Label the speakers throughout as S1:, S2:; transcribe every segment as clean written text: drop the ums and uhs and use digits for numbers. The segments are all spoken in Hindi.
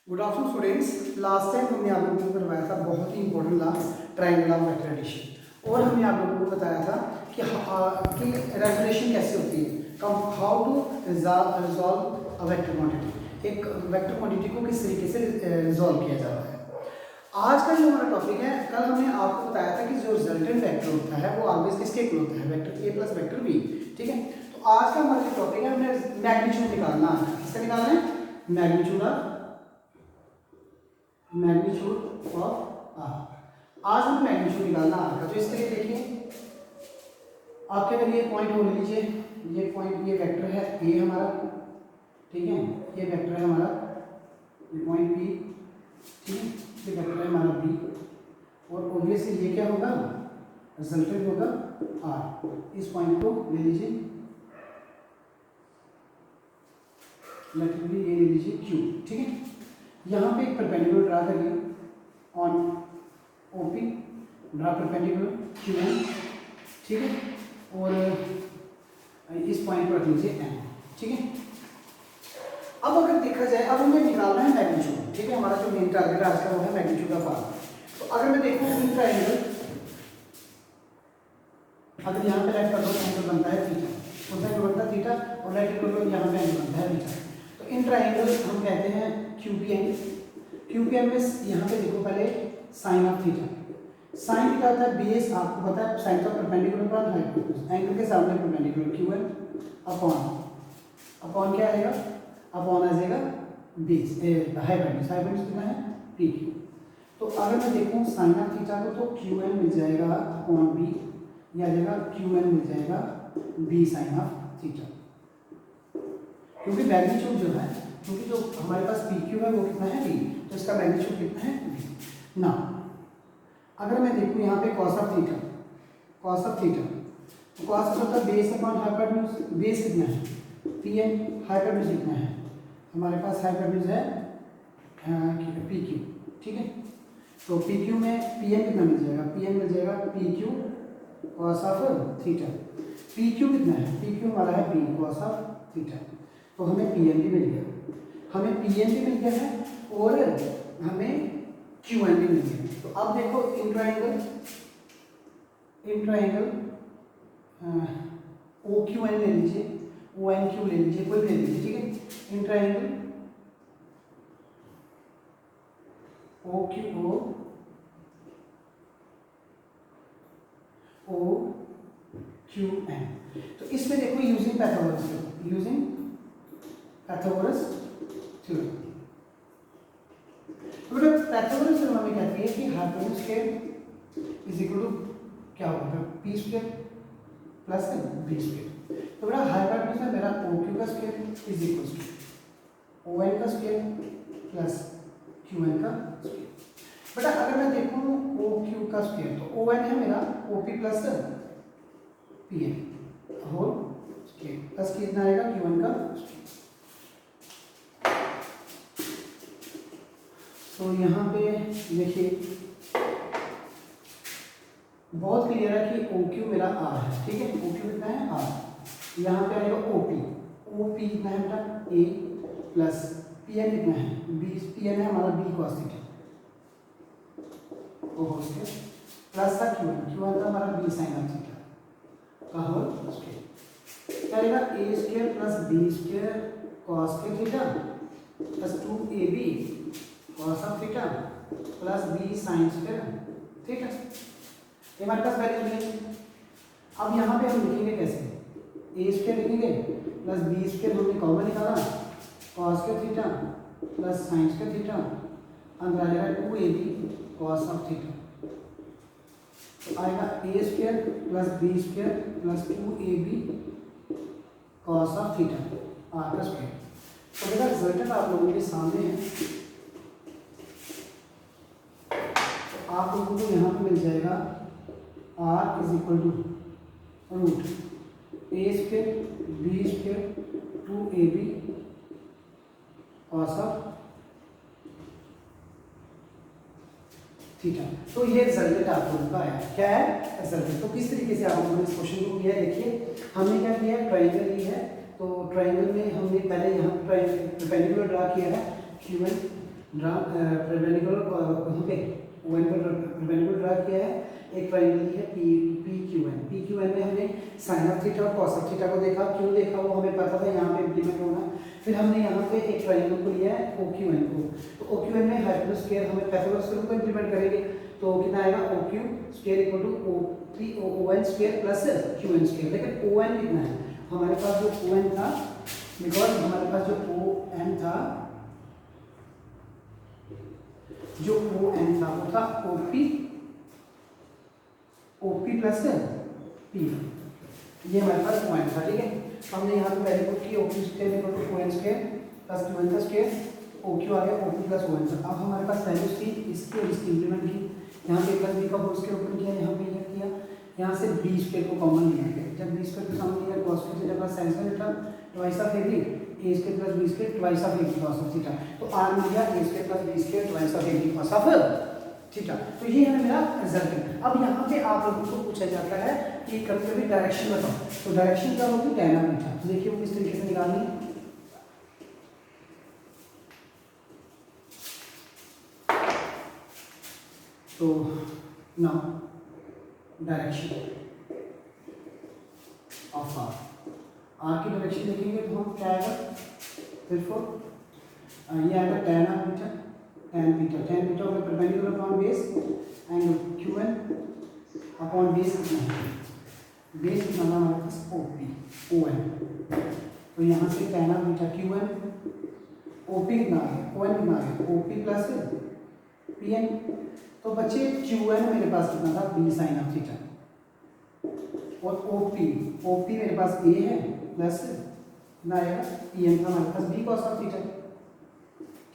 S1: Good afternoon students. Last time हमने आप लोगों को करवाया था बहुत ही important law triangle of vector addition, और हमने आप लोगों को बताया था कि रेजोल्यूशन कैसे होती है, how to resolve a vector quantity, एक वेक्टर क्वांटिटी को किस तरीके से रिजॉल्व किया जा रहा है। आज का जो हमारा टॉपिक है, कल हमने आपको बताया था कि जो रिजल्टेंट वेक्टर होता है वो ऑलवेज किसके इक्वल होता है, vector A plus vector B. ठीक है, तो आज का हमारा जो टॉपिक है, हमें मैग्नीट्यूड निकालना है। किसका निकालना है? Magnitude of R. आज हमें मैग्नीट्यूड निकालना आर का। तो इसके लिए देखिए, आपके अगर ये पॉइंट हो लीजिए, ये पॉइंट, ये वेक्टर है ए हमारा, ठीक है, ये वेक्टर है हमारा, ये पॉइंट बी, ठीक है, ये वेक्टर है हमारा बी, और ऑब्वियसली ये क्या होगा, रिजल्टेंट होगा आर। इस पॉइंट को ले लीजिए, लेटरली ये ले लीजिए क्यू, ठीक है। यहाँ पे एक परपेंडिकुलर ड्रा करिए on OP, draw perpendicular Q N, ठीक है, और इस पॉइंट पर रख लीजिए एन, ठीक है। अब अगर देखा जाए, अब हमें निकालना है मैग्नीट्यूड, ठीक है, हमारा जो मेन टारगेट आज का वो है मैग्नीट्यूड ऑफ आर। तो अगर मैं देखूँ इन ट्रायंगल, अगर यहाँ पे राइट का एंगल बनता है थीटा, कौन सा एंगल बनता है? थीटा, और राइट का यहाँ पे एंगल बनता है थीटा। तो इन ट्रायंगल हम कहते हैं क्यूपीएन। क्यूपीएन में यहाँ पे देखो पहले sine of theta. Sine theta होता है बेस, आपको पता है, साइन का परपेंडिकुलर पर हाइपोटेन्यूज, एंगल के सामने परपेंडिकुलर क्यूएन अपॉन क्या आएगा? अपॉन आ जाएगा बेस हाइपोटेन्यूज। हाइपोटेन्यूज कितना है? P Q. तो अगर मैं देखूँ साइन ऑफ थीटा को, तो क्यू एन मिल जाएगा अपॉन बी, या जाएगा क्यू एन मिल जाएगा बी साइन ऑफ थीटा। क्योंकि मैग्नीट्यूड जो है, क्योंकि जो हमारे पास पी क्यू है वो कितना है? बी, तो इसका मैग्नीट्यूड कितना है? बी। ना अगर मैं देखूँ यहाँ पे कॉस ऑफ थीटा, तो कॉस होता है बेस अपॉन हाइपोटेन्यूज। बेस कितना है? P N. हाइपोटेन्यूज कितना है? हमारे पास हाइपोटेन्यूज है पी क्यू, ठीक है। तो पी क्यू में पी एन कितना मिल जाएगा? पी एन मिल जाएगा P Q cos of theta. P Q कितना है? पी क्यू हमारा है पी कॉस ऑफ थीटा। तो हमें पी एन भी मिल गया, है, और हमें क्यू एन भी मिल गया। तो अब देखो in triangle O Q N ले लीजिए, ओ एन क्यू ले लीजिए, कोई भी ले लीजिए, ठीक है। In triangle O Q N. तो इसमें देखो यूजिंग पैथागोरस थ्योरम। तो बेटा पैथागोरस थ्योरम हमें कहती है कि hypotenuse square is equal to क्या होगा? P square plus B square. तो बेटा हाइपोटेन्यूज है मेरा ओ क्यू का square is equal to O N का स्क्वायर प्लस क्यू एन का स्क्वायर। बेटा अगर मैं देखूँ ओ क्यू का स्क्वायर, तो ओ एन है मेरा O P plus P N whole square, plus कितना आएगा? क्यू एन का स्क्वायर। तो यहाँ पे देखिए बहुत क्लियर है कि ओ क्यू मेरा आर है, ठीक है। ओ क्यू कितना है? आर। यहाँ पे आएगा ओ पी कितना है बेटा? ए, प्लस पी एन कितना है? बी। पी एन है हमारा B cos theta whole square, plus था क्यू एन था हमारा बी साइन ऑफ थीटा का होल स्क्वायर। क्या आएगा? A square plus B square cos के theta plus 2ab cos of theta plus B sine square theta. ये हमारे पास वैल्यू है। अब यहाँ पे हम लिखेंगे कैसे? ए स्क्वायर लिखेंगे प्लस बी स्क्वायर, हमने कॉमन निकाला, कॉस के थीटा प्लस साइन के थीटा, अंदर आ जाएगा 2ab कॉस ऑफ थीटा। तो आएगा A square plus B square plus 2ab cos of theta R का स्क्वायर। तो बेटा रिजल्टेंट आप लोगों के सामने है। तो आप लोगों को यहाँ पे मिल जाएगा R is equal to root A square B square 2ab cos of theta. तो ये रिजल्टेंट आप लोगों का आया। क्या है? रिजल्टेंट। तो किस तरीके से आप लोगों ने इस क्वेश्चन को किया है? देखिए हमने क्या किया है, ट्रायंगल ली है, तो ट्रायंगल में हमने पहले यहाँ परपेंडिकुलर ड्रा किया है क्यू एन ड्रा परपेंडिकुलर कहाँ पे ON पर परपेंडिकुलर ड्रा किया है, एक ट्रायंगल है PQN में हमने साइन ऑफ थीटा और कॉस ऑफ थीटा को देखा, क्यों देखा वो हमें पता था यहाँ पे इम्प्लीमेंट होना। फिर हमने यहाँ पे एक ट्रायंगल को लिया है OQN को, तो OQN में हाइपोटेन्यूज स्क्वायर हमें पाइथागोरस के रूप में इम्प्लीमेंट करेंगे, तो कितना आएगा OQ square equal to ON square plus QN square. लेकिन ON कितना है हमारे पास, जो ON था, बिकॉज हमारे पास जो ON था वो था OP प्लस P, ये हमारे पास ON था, ठीक है। हमने यहाँ पे पहले पुट किया OQ square equal to ON square plus QN का स्क्वायर, OQ आ गया OP प्लस ON था। अब हमारे पास वैल्यूज थी इसकी और इसकी इम्प्लीमेंट की, यहाँ पे प्लस बी का होल स्क्वायर ओपन किया, यहाँ पे ये किया, यहाँ से बी स्क्वायर को कॉमन लिया गया, जब बी स्क्वायर को कॉमन लिया cos square theta plus sin square theta twice of AB a square plus b square twice of AB cos of theta, तो r मिल गया a square plus b square twice of AB cos of theta. तो ये है मेरा रिजल्ट। अब यहाँ पे आप लोगों को पूछा जाता है कि कभी कभी डायरेक्शन बताओ, तो डायरेक्शन क्या होगी, tan ऑफ थीटा। तो देखिए वो किस तरीके से निकालनी है। तो नाउ डायरेक्शन ऑफ आर की डायरेक्शन देखेंगे तो हम क्या आएगा, therefore ये आएगा tan of theta, tan theta होगा perpendicular upon base and QN upon base कितना है, बेस कितना हमारे पास ON, तो यहाँ से tan of theta QN, OP कितना आ गया, ON कितना आ गया OP प्लस PN। तो बच्चे QN मेरे पास कितना था B साइन ऑफ थीटा, और OP मेरे पास A है प्लस कितना आएगा PN का हमारे पास B cos ऑफ थीटा,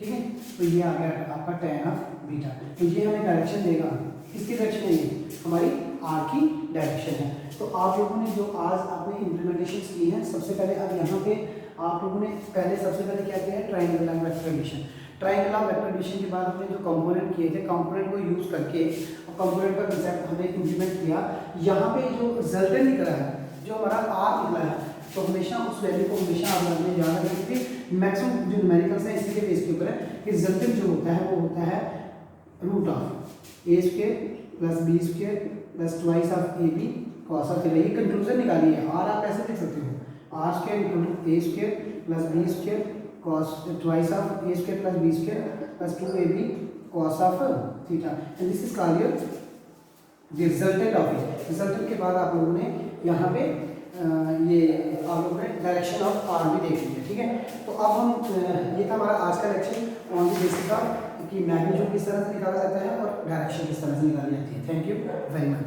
S1: ठीक है। तो ये आ गया आपका tan ऑफ बीटा, तो ये हमें डायरेक्शन देगा, किसकी डायरेक्शन है, ये हमारी R की डायरेक्शन है। तो आप लोगों ने जो आज आपने इम्प्लीमेंटेशन की है, सबसे पहले अब यहाँ पे आप लोगों ने सबसे पहले क्या किया है, triangular vector addition. Triangular vector addition के बाद हमने जो कंपोनेंट किए थे, कंपोनेंट को यूज करके और कंपोनेंट का कंसेप्ट हमने इम्प्लीमेंट किया। यहाँ पे जो रिजल्टेंट निकला है, जो हमारा R निकला है, तो हमेशा उस वैल्यू को हमेशा आप लोगों ने याद रखना, क्योंकि मैक्सिमम जो न्यूमेरिकल्स हैं इसी के बेस के ऊपर है कि रिजल्टेंट जो होता है वो होता है root of a square plus b square plus twice of AB cos of theta. ये कंक्लूजन निकाली है। R आप ऐसे लिख सकते हो, R square equal to a square plus b square cos twice of a square plus b square plus 2AB cos of theta, and this is called your resultant of it. Resultant के बाद आप लोगों ने यहाँ पे ये आप लोगों ने डायरेक्शन ऑफ R भी देख लिया, ठीक है। तो अब हम ये था हमारा आज का lecture on the basis of कि मैग्नीट्यूड किस तरह से निकाला जाता है और डायरेक्शन किस तरह से निकाली जाती है। Thank you very much.